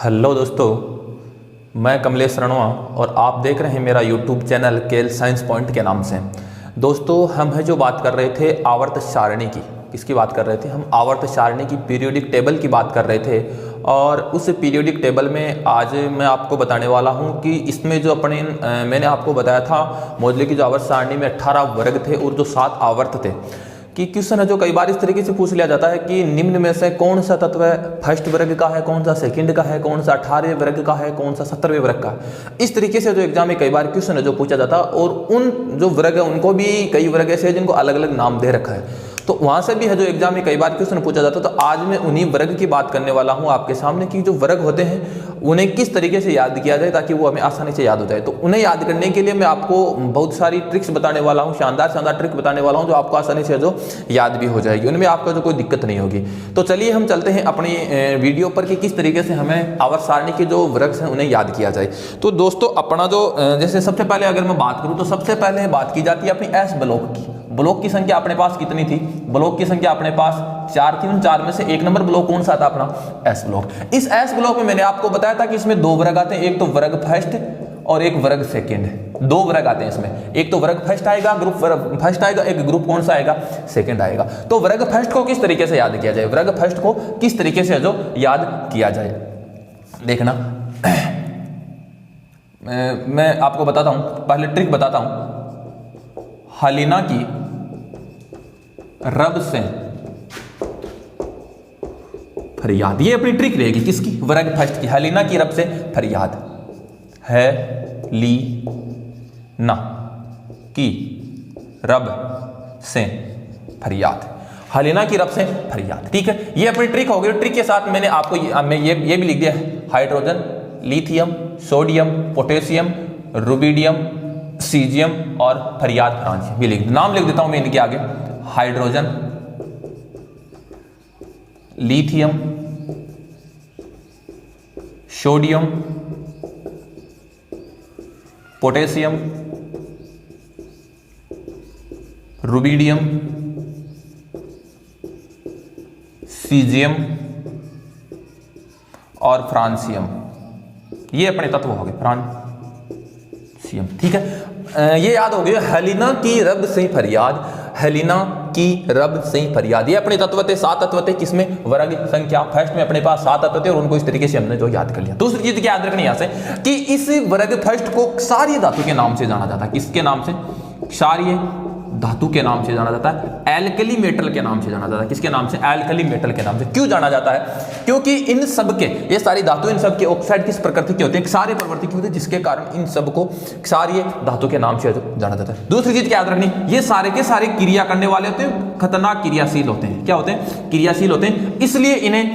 Hello दोस्तों, मैं कमलेश रणवा और आप देख रहे हैं मेरा YouTube channel KL science point के नाम से। दोस्तों, हम है जो बात कर रहे थे आवर्त सारणी की। किसकी बात कर रहे थे? हम आवर्त सारणी की पीरियोडिक टेबल की बात कर रहे थे। और उस पीरियोडिक टेबल में आज मैं आपको बताने वाला हूं कि इसमें जो मैंने आपको बताया था मोजले की जो आवर्त सारणी में 18 वर्ग थे और जो 7 आवर्त थे। कि क्वेश्चन है जो कई बार इस तरीके से पूछ लिया जाता है कि निम्न में से कौन सा तत्व फर्स्ट वर्ग का है, कौन सा सेकंड का है, कौन सा 18वें वर्ग का है, कौन सा 17वें वर्ग का है। इस तरीके से जो एग्जाम में कई बार क्वेश्चन है जो पूछा जाता है। और उन जो वर्ग है उनको भी कई वर्ग ऐसे हैं जिनको अलग अलग नाम दे रखा है, तो वहां से भी है जो एग्जाम में कई बार क्वेश्चन पूछा जाता है। तो आज मैं उन्हीं वर्ग की बात करने वाला हूं आपके सामने कि जो वर्ग होते हैं उन्हें किस तरीके से याद किया जाए ताकि वो हमें आसानी से याद हो जाए। तो उन्हें याद करने के लिए मैं आपको बहुत सारी ट्रिक्स बताने वाला हूं, शानदार शानदार ट्रिक बताने वाला हूं जो आपको आसानी से जो याद भी हो जाएगी, उनमें आपको जो कोई दिक्कत नहीं होगी। तो चलिए हम चलते हैं अपनी वीडियो पर कि किस तरीके से हमें आवर्त सारणी के जो वर्ग हैं उन्हें याद किया जाए। तो दोस्तों, अपना जो जैसे सबसे पहले अगर मैं बात करूं तो सबसे पहले बात की जाती है अपनी एस ब्लॉक की। ब्लॉक की संख्या अपने पास कितनी थी? ब्लॉक की संख्या अपने पास 4 थी। उन 4 में से एक नंबर ब्लॉक कौन सा था? अपना एस ब्लॉक। इस एस ब्लॉक में मैंने आपको बताया था कि इसमें 2 वर्ग आते हैं, एक तो वर्ग फर्स्ट और एक वर्ग सेकंड। 2 वर्ग आते हैं इसमें, एक तो वर्ग फर्स्ट आएगा, ग्रुप वर्ग फर्स्ट आएगा, एक ग्रुप कौन सा आएगा? सेकंड आएगा। तो वर्ग फर्स्ट को किस तरीके से याद किया जाए? वर्ग फर्स्ट को किस तरीके से जो याद किया जाए, देखना। मैं आपको बताता हूं, पहले ट्रिक बताता हूं। हलीना की रब से फरियाद, ये अपनी ट्रिक रहेगी। किसकी? वर्ग फर्स्ट की। हलीना की रब से फरियाद है ली ना की रब से फरियाद। हलीना की रब से फरियाद, ठीक है। ये अपनी ट्रिक हो गई। ट्रिक के साथ मैंने आपको ये भी लिख दिया है, hydrogen, lithium, sodium, potassium, rubidium, caesium और फरियाद फ्रांसियम भी लिख, नाम लिख देता हूं मैं इनके आगे। Hydrogen, lithium, sodium, potassium, rubidium, caesium और फ्रांसियम। ये अपने तत्व हो गए, फ्रांसियम, ठीक है। ये याद हो गया, हलीना की रब से फरियाद, हलीना की रब से फरियाद। ये अपने तत्व थे, 7 तत्व थे। किसमें? वर्ग संख्या फर्स्ट में अपने पास 7 तत्व थे और उनको इस तरीके से हमने जो याद कर लिया। दूसरी चीज क्या याद रखनी यहां से कि इस वर्ग फर्स्ट को क्षारीय धातु के नाम से जाना जाता है। किसके नाम से? क्षारीय धातु के नाम से जाना जाता है। एल्कली मेटल के नाम से जाना जाता है। किसके नाम से? एल्कली मेटल के नाम से। क्यों जाना जाता है? क्योंकि इन सब के, ये सारी धातु, इन सब के ऑक्साइड किस प्रकृति के होते हैं? क्षारीय प्रवृत्ति के होते हैं, जिसके कारण इन सब को क्षारीय धातु के नाम से जाना जाता है। दूसरी चीज क्या याद रखनी, ये सारे के सारे क्रिया करने वाले होते हैं, खतरनाक क्रियाशील होते हैं। क्या होते हैं? क्रियाशील होते हैं। इसलिए इन्हें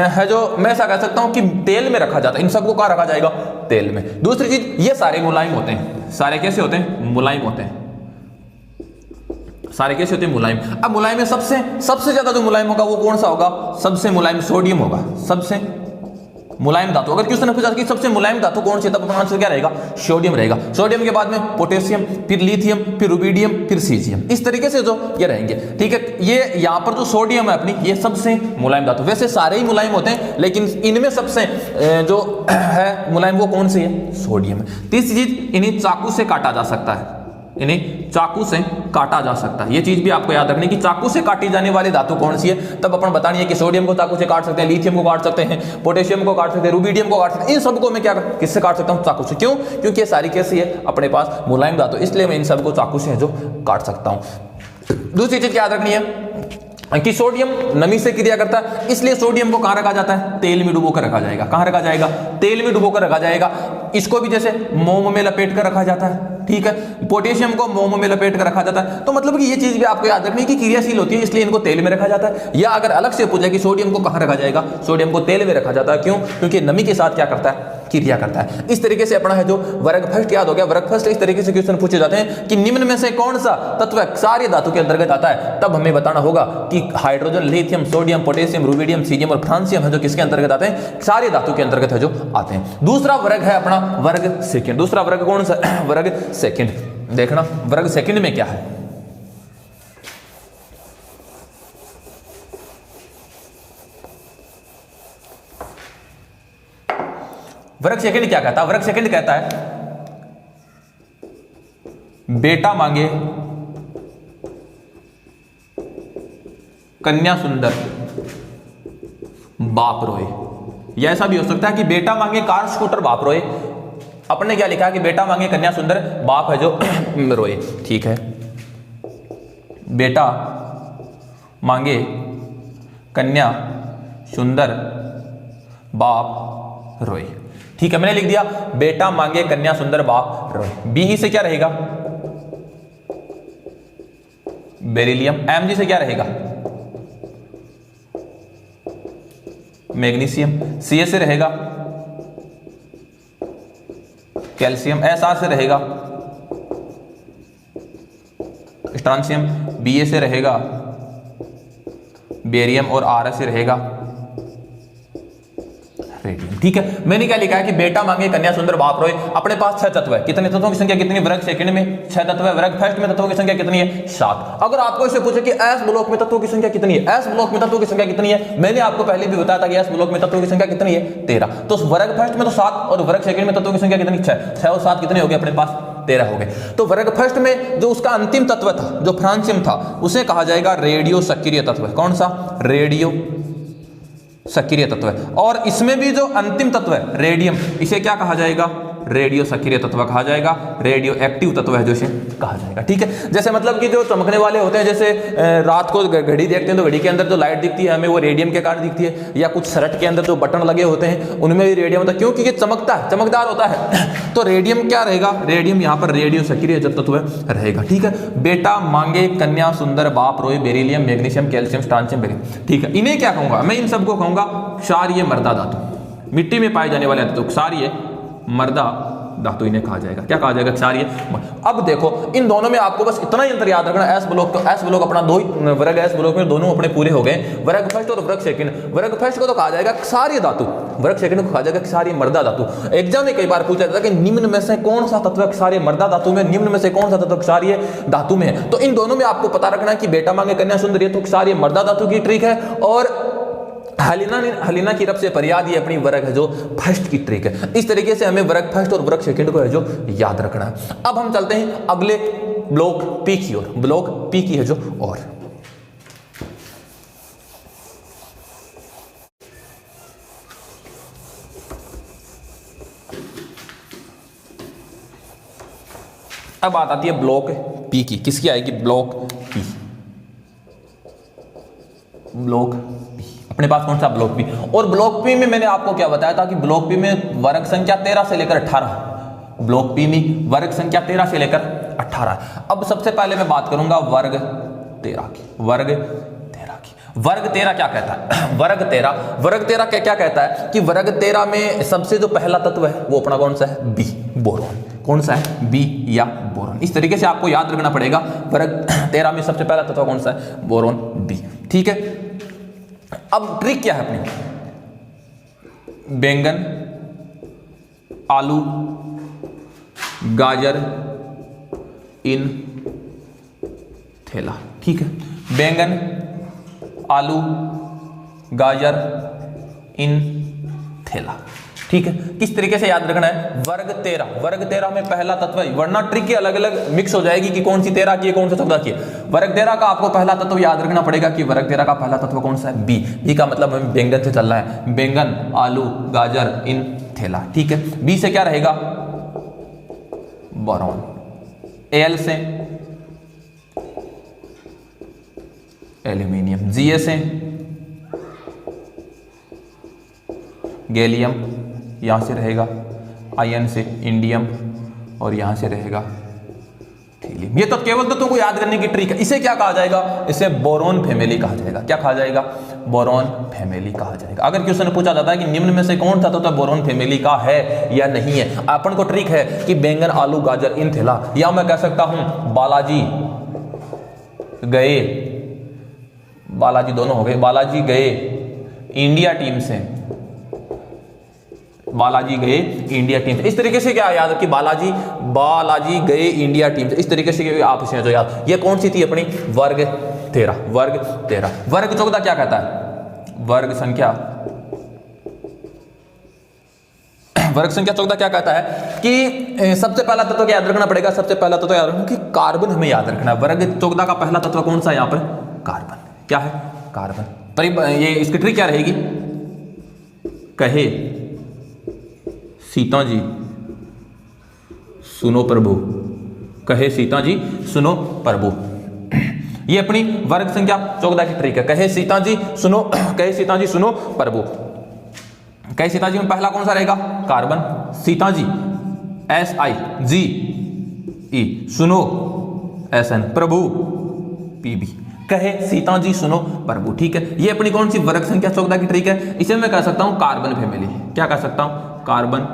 है जो मैं ऐसा कह सकता हूं कि तेल में रखा जाता है। इन सबको कहां रखा जाएगा? तेल में। दूसरी चीज, ये सारे मुलायम होते हैं। सारे कैसे होते हैं? मुलायम होते हैं। सारे कैसे होते हैं? मुलायम। अब मुलायम में सबसे ज्यादा जो मुलायम होगा वो कौन सा होगा? सबसे मुलायम सोडियम होगा। सबसे मुलायम धातु, अगर क्वेश्चन पूछा कि सबसे मुलायम धातु कौन सी है, तब अपना आंसर क्या रहेगा? सोडियम रहेगा। सोडियम के बाद में पोटेशियम, फिर लिथियम, फिर रुबिडियम, फिर सीजियम। इस तरीके से जो ये रहेंगे, ठीक है। ये यहां पर जो सोडियम है अपनी, ये सबसे मुलायम धातु। वैसे सारे ही मुलायम होते हैं, लेकिन इनमें सबसे जो है मुलायम वो कौन सी है? सोडियम। तीसरी चीज, इन्हें चाकू से काटा जा सकता है। इन्हें चाकू से काटा जा सकता है। ये चीज भी आपको याद रखनी कि चाकू से काटी जाने वाली धातु कौन सी है। तब अपन बतानी है कि सोडियम को चाकू से काट सकते हैं, लिथियम को काट सकते हैं, पोटेशियम को काट सकते हैं, रुबिडियम को काट सकते हैं। इन सबको मैं क्या किससे काट सकता हूं? चाकू से। क्यों? क्योंकि ये सारी कैसी है? अपने पास मुलायम धातु, इसलिए मैं इन सबको चाकू से जो काट सकता हूं। दूसरी चीज क्या याद रखनी है कि सोडियम नमी से क्रिया करता है, इसलिए सोडियम को कहां रखा जाता है? तेल में डुबोकर रखा जाएगा। कहां रखा जाएगा? तेल में डुबोकर रखा जाएगा। इसको भी जैसे मोम में लपेट कर रखा जाता है, ठीक है। पोटेशियम को मोम में लपेट कर रखा जाता है। तो मतलब कि ये चीज भी आपको याद रखनी कि क्रियाशील होती है, इसलिए इनको तेल में रखा जाता है। या अगर अलग से पूछे कि सोडियम को कहां रखा जाएगा? सोडियम को तेल में रखा जाता है। क्यों? क्योंकि नमी के साथ क्या करता है? क्रिया करता है। इस तरीके से अपना है जो वर्ग फर्स्ट याद हो गया। वर्ग फर्स्ट इस तरीके से क्वेश्चन पूछे जाते हैं कि निम्न में से कौन सा तत्व क्षारीय धातु के अंतर्गत आता है। तब हमें बताना होगा कि hydrogen, lithium, sodium, potassium, rubidium, caesium और फ्रांसियम है जो किसके अंतर्गत आते हैं? क्षारीय धातु के अंतर्गत है जो आते हैं। दूसरा वर्ग है अपना वर्ग सेकंड। दूसरा वर्ग कौन सा? वर्ग सेकंड। देखना वर्ग सेकंड में क्या है। वर्ग सेकंड क्या कहता है? वर्ग सेकंड कहता है बेटा मांगे कन्या सुंदर बाप रोए। या ऐसा भी हो सकता है कि बेटा मांगे कार स्कूटर बाप रोए। अपने क्या लिखा है कि बेटा मांगे कन्या सुंदर बाप है जो रोए। ठीक है, बेटा मांगे कन्या सुंदर बाप रोए। ठीक है, मैंने लिख दिया बेटा मांगे कन्या सुंदर बाप रोए। बी से क्या रहेगा? बेरिलियम। Mg से क्या रहेगा? मैग्नीशियम। Ca से रहेगा कैल्शियम। Sr से रहेगा स्ट्रांसियम। Ba से रहेगा बेरियम और Rs से रहेगा रेडियम। ठीक है, मैंने क्या लिखा है कि बेटा मांगे कन्या सुंदर बाप रोए। अपने पास 6 तत्व है। कितने तत्वों की संख्या कितनी? वर्ग सेकंड में 6 तत्व है। वर्ग फर्स्ट में तत्वों की संख्या कितनी है? 7। अगर आपको इसे पूछे कि एस ब्लॉक में तत्वों की संख्या कितनी है, एस ब्लॉक में तत्वों की संख्या कितनी है, मैंने आपको पहले भी बताया था कि एस ब्लॉक में तत्वों की संख्या कितनी है? 13। तो वर्ग फर्स्ट में तो 7 और वर्ग सेकंड में तत्वों की संख्या कितनी? 6। 6 और 7 कितने हो गए अपने पास? 13 हो गए। तो वर्ग फर्स्ट में जो उसका अंतिम तत्व था, जो फ्रांसियम था, उसे कहा जाएगा रेडियो सक्रिय तत्व। कौन सा? रेडियो सक्रिय तत्व है। और इसमें भी जो अंतिम तत्व है रेडियम, इसे क्या कहा जाएगा? रेडियो सक्रिय तत्व कहा जाएगा। रेडियो एक्टिव तत्व है जो इसे कहा जाएगा। ठीक है, जैसे मतलब कि जो चमकने वाले होते हैं, जैसे रात को घड़ी देखते हैं तो घड़ी के अंदर जो लाइट दिखती है हमें वो रेडियम के कारण दिखती है। या कुछ शर्ट के अंदर जो बटन लगे होते हैं उनमें भी रेडियम होता है, क्योंकि ये चमकता है, चमकदार होता है। तो रेडियम क्या रहेगा? रेडियम यहाँ पर रेडियो सक्रिय तत्व रहेगा। ठीक है, बेटा मांगे कन्या सुंदर बाप रोए। Beryllium, magnesium, calcium, strontium, beryllium. ठीक है, इन्हें क्या कहूंगा मैं? इन सबको कहूंगा क्षारीय मृदा धातु। मिट्टी में पाए जाने वाले धातु क्षारीय मृदा धातु इन्हें कहा जाएगा। क्या कहा जाएगा? क्षारीय। अब देखो इन दोनों में आपको बस इतना ही अंतर याद रखना, एस ब्लॉक तो एस ब्लॉक अपना दो ही वर्ग एस ब्लॉक में दोनों अपने पूरे हो गए, वर्ग फर्स्ट और वर्ग सेकंड। वर्ग फर्स्ट को तो कहा जाएगा क्षारीय धातु, वर्ग सेकंड को कहा जाएगा क्षारीय मृदा धातु। एग्जाम में कई बार पूछा जाता है कि निम्न में से कौन सा तत्व क्षारीय मृदा धातु में, निम्न में से कौन सा तत्व क्षारीय धातु में है। तो इन दोनों में आपको पता रखना है कि बेटा मांगे कन्या सुंदर, ये तो क्षारीय मृदा धातु की ट्रिक है, और हलीना की रब से फरियाद ये अपनी वर्ग है जो फर्स्ट की ट्रिक है। इस तरीके से हमें वर्ग फर्स्ट और वर्ग सेकंड को है जो याद रखना है। अब हम चलते हैं अगले ब्लॉक पी की ओर। ब्लॉक पी की है जो और अब बात आती है ब्लॉक पी की। किसकी आएगी? Block P. ब्लॉक पी अपने पास कौन सा? Block P. और ब्लॉक पी में मैंने आपको क्या बताया था कि ब्लॉक पी में वर्ग संख्या 13 से लेकर 18। ब्लॉक पी में वर्ग संख्या 13 से लेकर 18। अब सबसे पहले मैं बात करूंगा वर्ग 13 की। वर्ग 13 की। वर्ग 13 क्या कहता है? वर्ग 13 क्या कहता है कि वर्ग 13 में सबसे जो पहला तत्व है वो अपना कौन सा है? B, boron. कौन सा है? बी या बोरॉन। इस तरीके से आपको याद रखना पड़ेगा। वर्ग 13 में सबसे पहला तत्व कौन सा है? Boron, B. ठीक है, अब ट्रिक क्या है अपनी? बैंगन, आलू, गाजर, इन थैला। ठीक है, बैंगन, आलू, गाजर, इन थैला। ठीक है, किस तरीके से याद रखना है? वर्ग 13 में पहला तत्व है, वरना ट्रिक की अलग अलग मिक्स हो जाएगी कि कौन सी 13 की है, कौन सा 14 की है। वर्ग 13 का आपको पहला तत्व याद रखना पड़ेगा कि वर्ग 13 का पहला तत्व कौन सा है? बी। बी का मतलब हमें बैंगन से चलना है। बैंगन, आलू, गाजर, इन थैला। ठीक है, बी से क्या रहेगा? बोरॉन। एल से एल्यूमिनियम। जी से गैलियम, यहां से रहेगा आयन से इंडियम, और यहां से रहेगा थीलियम। ये तो केवल तो तुमको याद करने की ट्रिक है। इसे क्या कहा जाएगा? इसे बोरॉन फैमिली कहा जाएगा। क्या कहा जाएगा? बोरॉन फैमिली कहा जाएगा। अगर क्वेश्चन पूछा जाता है कि निम्न में से कौन सा तो बोरॉन फैमिली का है या नहीं है, अपन को ट्रिक है कि बैंगन, आलू, गाजर, इन थैला, या मैं कह सकता हूं बालाजी गए, बालाजी दोनों हो गए, बालाजी गए इंडिया टीम से, बालाजी गए इंडिया टीम से। इस तरीके से क्या याद कि बालाजी गए इंडिया टीम से। इस तरीके से आप इसे जो याद, ये कौन सी थी अपनी? वर्ग 13। वर्ग 13। वर्ग 14 क्या कहता है? वर्ग संख्या वर्ग संख्या 14 क्या कहता है कि सबसे पहला तत्व क्या याद रखना पड़ेगा, सबसे पहला तत्व याद रखना कि कार्बन हमें याद रखना है। वर्ग 14 का पहला तत्व कौन सा है यहाँ पर, कार्बन। क्या है, कार्बन। ये इसकी ट्रिक क्या रहेगी, कहे सीता जी सुनो प्रभु, कहे सीता जी सुनो प्रभु। ये अपनी वर्ग संख्या 14 की ट्रिक है, कहे सीता जी सुनो, कहे सीता जी सुनो प्रभु। कहे सीता जी में पहला कौन सा रहेगा, कार्बन। सीता जी SIGE, सुनो SN, प्रभु PB। कहे सीता जी सुनो प्रभु। ठीक है, ये अपनी कौन सी वर्ग संख्या 14 की ट्रिक है। इसे मैं कह सकता हूं कार्बन फैमिली। क्या कह सकता हूं, कार्बन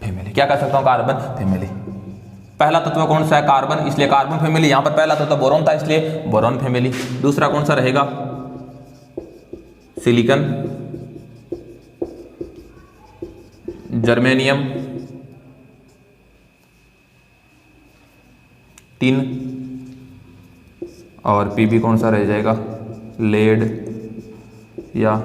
फैमिली। क्या कह सकता हूं, कार्बन फैमिली। पहला तत्व कौन सा है, कार्बन, इसलिए कार्बन फैमिली। यहां पर पहला तत्व बोरॉन था, इसलिए बोरॉन फैमिली। दूसरा कौन सा रहेगा, सिलिकॉन, जर्मेनियम, टिन, और पीबी कौन सा रह जाएगा, लेड या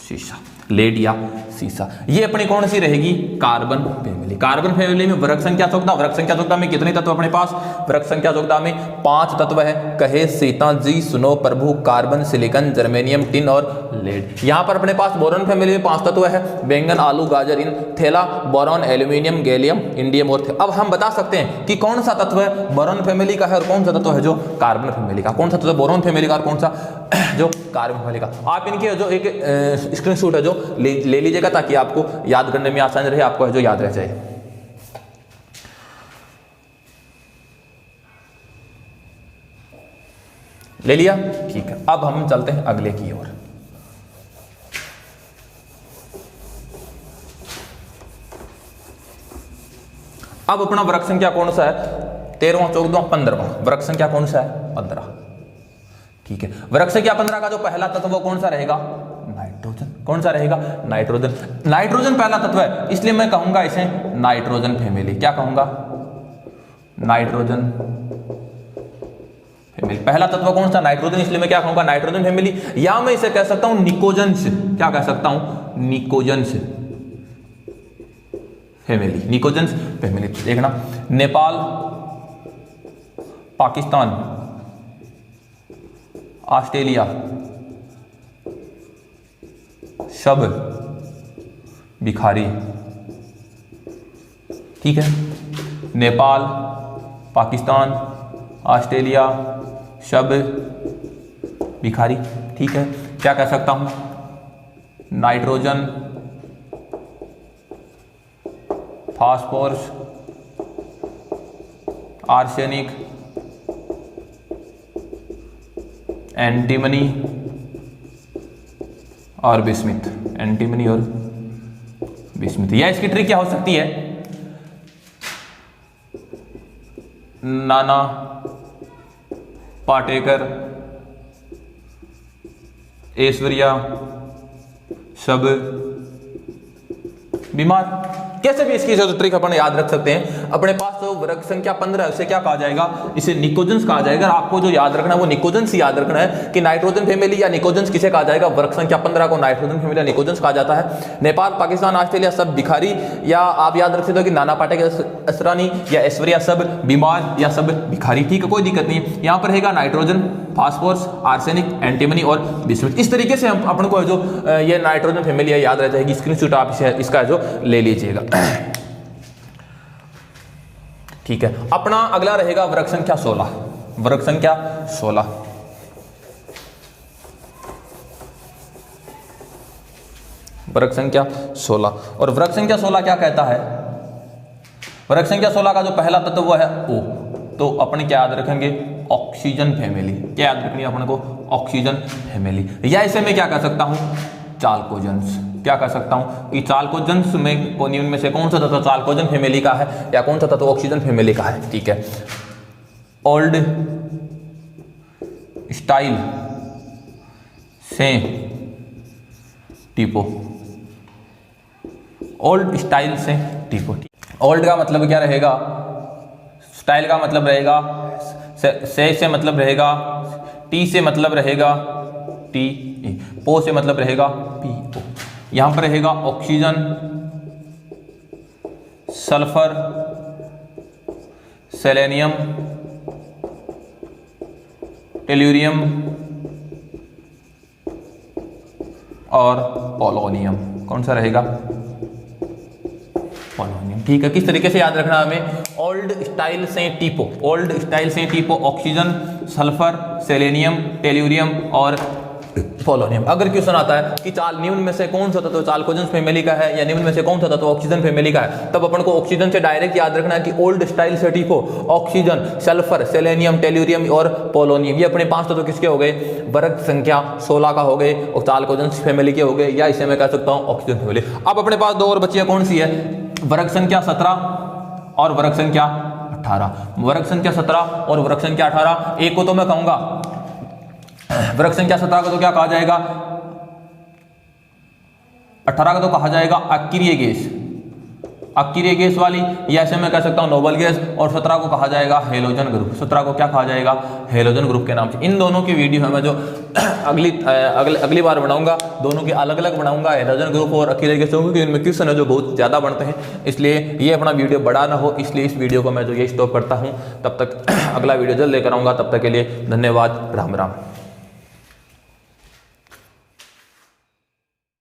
शीशा, लेड या शीशा। ये अपनी कौन सी रहेगी, कार्बन फैमिली। कार्बन फैमिली में वर्ग संख्या 14, वर्ग संख्या 14 में कितने तत्व अपने पास, वर्ग संख्या 14 में 5 तत्व है, कहे सीता जी सुनो प्रभु, कार्बन, सिलिकॉन, जर्मेनियम, टिन और लेड। यहां पर अपने पास बोरॉन फैमिली में 5 तत्व है, बैंगन, आलू, गाजर, इन, थैला, बोरॉन, एल्यूमिनियम, गैलियम, इंडियम और अब हम बता सकते हैं कि कौन सा तत्व है बोरॉन फैमिली का है और कौन सा तत्व है जो कार्बन फैमिली का। कौन सा तत्व बोरॉन फैमिली का और कौन सा जो कार्बन फैमिली का। आप इनके जो एक स्क्रीनशॉट है जो ले लीजिएगा ताकि आपको याद करने में आसान रहे, आपको जो याद रह जाए। ले लिया, ठीक है। अब हम चलते हैं अगले की ओर। अब अपना वर्ग संख्या कौन सा है, 13वां, 14वां, 15वां। वर्ग संख्या कौन सा है, 15। ठीक है, वर्ग संख्या 15 का जो पहला तत्व वो कौन सा रहेगा, नाइट्रोजन। कौन सा रहेगा, नाइट्रोजन। नाइट्रोजन पहला तत्व है, इसलिए मैं कहूंगा इसे नाइट्रोजन फैमिली। क्या कहूंगा, नाइट्रोजन फैमिली। पहला तत्व कौन सा, नाइट्रोजन, इसलिए मैं क्या कहूंगा, नाइट्रोजन फैमिली। या मैं इसे कह सकता हूं निकोजन्स। क्या कह सकता हूं, निकोजन्स फैमिली, निकोजन्स फैमिली। देखना, नेपाल, पाकिस्तान, ऑस्ट्रेलिया, शब भिखारी। ठीक है, नेपाल, पाकिस्तान, ऑस्ट्रेलिया, शब भिखारी। ठीक है, क्या कह सकता हूं, नाइट्रोजन, फास्फोरस, आर्सेनिक, एंटीमनी और बिस्मिथ। एंटीमनी और बिस्मिथ। या इसकी ट्रिक क्या हो सकती है, नाना पाटेकर, ऐश्वर्या सब बीमार। कैसे भी इसकी जो ट्रिक अपन याद रख सकते हैं। अपने पास जो वर्ग संख्या 15 है उसे क्या कहा जाएगा, इसे निकोजन्स कहा जाएगा। आपको जो याद रखना है वो निकोजन्स ही याद रखना है कि नाइट्रोजन फैमिली या निकोजन्स किसे कहा जाएगा, वर्ग संख्या 15 को नाइट्रोजन फैमिली या निकोजन्स कहा जाता है। नेपाल, पाकिस्तान, ऑस्ट्रेलिया सब भिखारी, या आप याद रख सकते हो कि नाना पाटेकर असरानी या ऐश्वर्या सब बीमार या सब भिखारी। ठीक है, कोई दिक्कत नहीं। यहाँ पर रहेगा नाइट्रोजन, फास्फोरस, आर्सेनिक, एंटीमनी और बिस्मिथ। इस तरीके से हम अपन को जो ये नाइट्रोजन फैमिली है याद रह जाएगी। स्क्रीनशॉट आप इसका जो ले लीजिएगा। ठीक है, अपना अगला रहेगा वर्ग संख्या 16। वर्ग संख्या 16। वर्ग संख्या 16। और वर्ग संख्या 16 क्या कहता है, वर्ग संख्या 16 का जो पहला तत्व वो है O। तो अपन क्या याद रखेंगे, ऑक्सीजन फैमिली। क्या याद रखनी है अपन को, ऑक्सीजन फैमिली। या इसे मैं क्या कह सकता हूं, चाल्कोजेंस। क्या कह सकता हूं कि चाल्कोजेंस में उनमें से कौन सा तत्व चाल्कोजन फैमिली का है या कौन सा तत्व ऑक्सीजन फैमिली का है। ठीक है, ओल्ड स्टाइल से टीपो। ओल्ड स्टाइल से टीपो। ओल्ड का मतलब क्या रहेगा, स्टाइल का मतलब रहेगा से मतलब रहेगा, टी से मतलब रहेगा टी, पो से मतलब रहेगा पी ओ। यहां पर रहेगा ऑक्सीजन, सल्फर, सेलेनियम, टेल्यूरियम और पोलोनियम। कौन सा रहेगा? पोलोनियम। ठीक है, किस तरीके से याद रखना हमें? ओल्ड स्टाइल से टीपो, ओल्ड स्टाइल से टीपो, ऑक्सीजन, सल्फर, सेलेनियम, टेल्यूरियम और पोलोनियम। अगर क्वेश्चन आता है कि चाल निम्न में से कौन सा तत्व चालकोजन फैमिली का है या निम्न में से कौन सा तत्व ऑक्सीजन फैमिली का है, तब अपन को ऑक्सीजन से डायरेक्ट याद रखना है कि ओल्ड स्टाइल से टीपो, ऑक्सीजन, सल्फर, सेलेनियम, टेल्यूरियम और पोलोनियम। ये अपने 5 तत्व किसके हो गए? वर्ग संख्या 16 का हो गए और चालकोजन फैमिली के हो गए, या इसे मैं कह सकता हूं ऑक्सीजन फैमिली। अब अपने पास 2 और बची है, कौन सी है? वर्ग संख्या 17 और वर्ग संख्या 18। वर्ग संख्या 17 और वर्ग संख्या 18। एक को तो मैं कहूंगा वर्ग संख्या 17 को तो क्या कहा जाएगा? 18 का तो कहा जाएगा अक्रिय गैस, अक्रिय गैस वाली, या ऐसे मैं कह सकता हूं नोबल गैस। और 17 को कहा जाएगा हेलोजन ग्रुप। 17 को क्या कहा जाएगा? हेलोजन ग्रुप के नाम से। इन दोनों की वीडियो है मैं जो अगली बार बनाऊंगा, दोनों के अलग अलग बनाऊंगा, हेलोजन ग्रुप और अक्रिय गैस, क्योंकि इनमें क्वेश्चन है जो बहुत ज्यादा बनते हैं, इसलिए ये अपना वीडियो बड़ा ना हो, इसलिए इस वीडियो को मैं जो ये स्टॉप करता हूं। तब तक अगला वीडियो जल्द लेकर आऊंगा, तब तक के लिए धन्यवाद। राम राम।